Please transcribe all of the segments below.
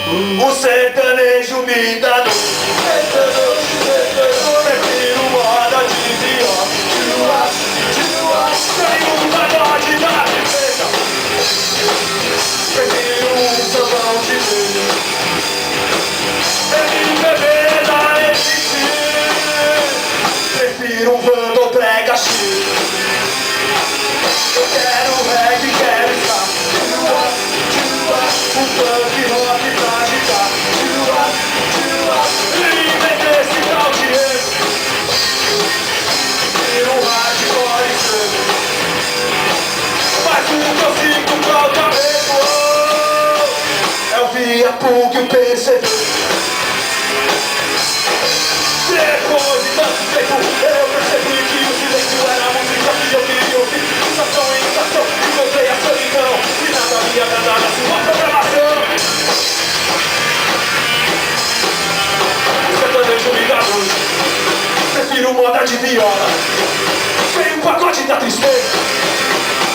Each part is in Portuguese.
O sertanejo me dá no prefiro moda de pior. Tenho um pagode da tristeza. Prefiro um sambão de beijo. MPB da Elixir. Prefiro um bando ou prega chique. Eu quero reggae, quero ska. O funk, rock pra agitar. Livre desse tal de erro. Prefiro um hardcore extremo. Mas o que eu sinto falta mesmo é o Via Pug e o PCB. Depois de tanto tempo eu percebi que o silêncio era a música que eu queria ouvir. Estação em estação, encontrei a solidão e nada me agradar na sua programação. O sertanejo me dá luz. Prefiro moda de viola. Sem um pacote da tristeza.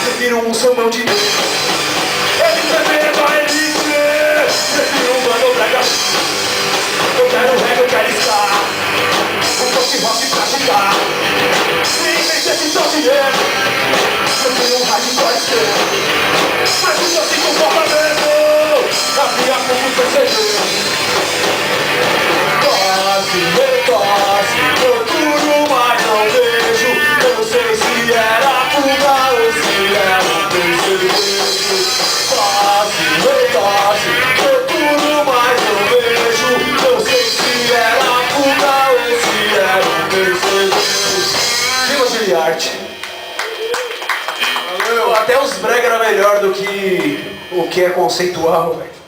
Prefiro um sambão de beijo. MPB vai elixir. Prefiro um bando brega. Eu quero reggae, eu quero ska. Um funk rock pra agitar. Ninguém tem esse tal de erro. Prefiro um hardcore extremo. Mas o que eu sinto falta mesmo a Via Pug perceber. Tosse, procuro, mas não vejo. Não sei se era fuga ou se era um percevejo. Tosse, procuro, mas não vejo. Não sei se era fuga ou se era um percevejo. Viva Giliarte. Até os brega era melhor do que o que é conceitual, velho.